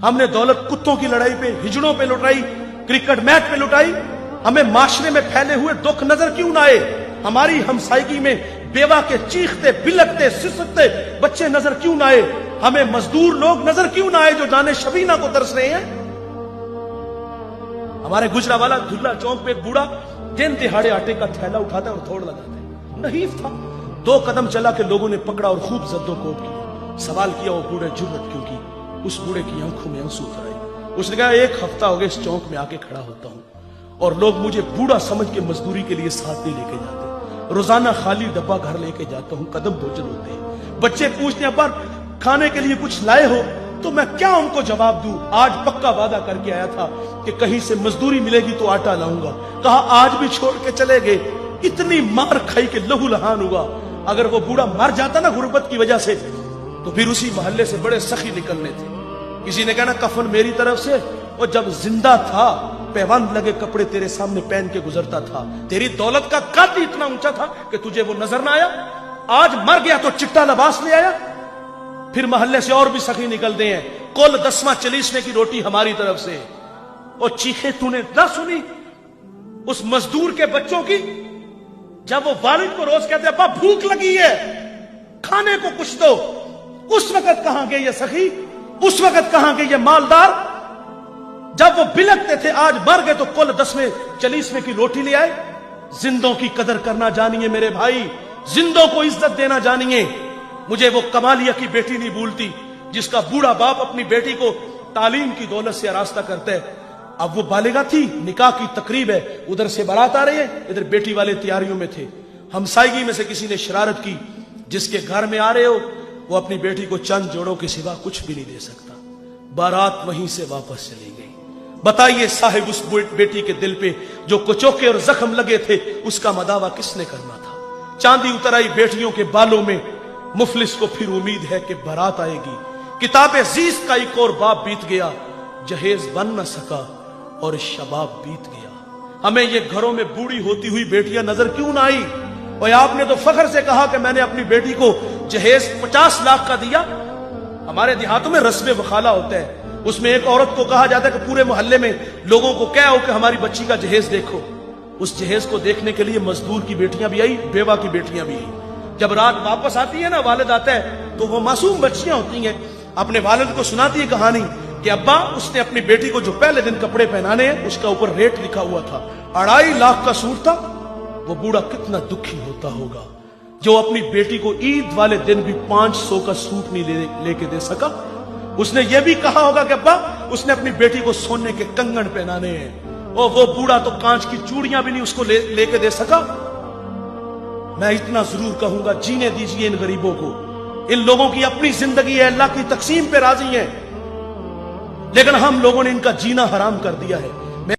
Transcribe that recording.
हमने दौलत कुत्तों की लड़ाई पे, हिजड़ों पे लुटाई, क्रिकेट मैच पे लुटाई। हमें माशरे में फैले हुए दुख नजर क्यों ना आए? हमारी हमसायगी में बेवा के चीखते बिलकते सिसकते बच्चे नजर क्यों ना आए? हमें मजदूर लोग नजर क्यों ना आए जो जाने शबीना को तरस रहे हैं? हमारे गुजरावाला धुल्ला चौक पे एक बूढ़ा दिन दिहाड़े आटे का थैला उठाता और दौड़ लगाता है, नहीफ था। 2 कदम चला के लोगों ने पकड़ा और खूब जद्दोकोब की। सवाल किया वो बूढ़े जुर्रत क्यों की? उस बूढ़े की आंखों में आंसू उतर आए। उसने कहा 1 हफ्ता हो गया इस चौक में आके खड़ा होता हूं और लोग मुझे बूढ़ा समझ के मजदूरी के लिए साथ नहीं लेके जाते। रोजाना खाली डब्बा घर लेके जाता हूं, कदम भोजन होते हैं। बच्चे पूछते हैं पर खाने के लिए कुछ लाए हो? तो मैं क्या उनको जवाब दूं? आज पक्का वादा करके आया था कि कहीं से मजदूरी मिलेगी तो आटा लाऊंगा। कहा आज भी छोड़ के चले गए। इतनी मार खाई के लहू लहान हुआ। अगर वो बूढ़ा मर जाता ना गुर्बत की वजह से तो फिर उसी मोहल्ले से बड़े सखी निकलने थे। किसी ने कहना कफन मेरी तरफ से, और जब जिंदा था पैबंद लगे कपड़े तेरे सामने पहन के गुजरता था। तेरी दौलत का कद इतना ऊंचा था कि तुझे वो नजर ना आया। आज मर गया तो चिट्टा लिबास ले आया। फिर मोहल्ले से और भी सखी निकलते हैं, कुल 10वां 40वें की रोटी हमारी तरफ से। और चीखे तूने ना सुनी उस मजदूर के बच्चों की, जब वो वालिद को रोज कहते अब्बा भूख लगी है, खाने को कुछ दो। उस वक्त कहां गए ये सखी? उस वक्त कहां गए ये मालदार? जब वो बिलकते थे आज मर गए तो कुल 10वें 40वें की रोटी ले आए। जिंदों की कदर करना जानिए मेरे भाई, जिंदों को इज्जत देना जानिए। मुझे वो कमालिया की बेटी नहीं भूलती जिसका बूढ़ा बाप अपनी बेटी को तालीम की दौलत से आरास्ता करता है। अब वो बालिगा थी, निकाह की तकरीब है, उधर से बारात आ रही है, इधर बेटी वाले तैयारियों में थे। हमसायगी में से किसी ने शरारत की, जिसके घर में आ रहे हो वो अपनी बेटी को चंद जोड़ों के सिवा कुछ भी नहीं दे सकता। बारात वहीं से वापस चली गई। बताइए साहिब उस बेटी के दिल पे जो कुचोके और जख्म लगे थे उसका मदावा किसने करना था? चांदी उतर आई बेटियों के बालों में। मुफलिस को फिर उम्मीद है कि बारात आएगी। किताबे जीज का एक और बाप बीत गया, जहेज बन न सका और शबाब बीत गया। हमें ये घरों में बूढ़ी होती हुई बेटियां नजर क्यों ना आई? और आपने तो फख्र से कहा कि मैंने अपनी बेटी को जहेज 50 लाख का दिया। हमारे देहातों में रस्म वखाला होता है, उसमें एक औरत को कहा जाता है कि पूरे मोहल्ले में लोगों को क्या हो कि हमारी बच्ची का जहेज देखो। उस जहेज को देखने के लिए मजदूर की बेटियां भी आई, बेवा की बेटियां भी आई। जब रात वापस आती है ना, वालिद आता है तो वो मासूम बच्चियां होती हैं, अपने वालिद को सुनाती है कहानी कि अब्बा उसने अपनी बेटी को जो पहले दिन कपड़े पहनाने हैं उसका ऊपर रेट लिखा हुआ था, 2.5 लाख का सूट था। वो बूढ़ा कितना दुखी होता होगा जो अपनी बेटी को ईद वाले दिन भी 500 का सूट नहीं लेके दे सका। उसने ये भी कहा होगा कि अब्बा उसने अपनी बेटी को सोने के कंगन पहनाने हैं, और वो बूढ़ा तो कांच की चूड़ियां भी नहीं उसको लेके दे सका। मैं इतना जरूर कहूंगा, जीने दीजिए इन गरीबों को। इन लोगों की अपनी जिंदगी है, अल्लाह की तकसीम पे राजी है, लेकिन हम लोगों ने इनका जीना हराम कर दिया है।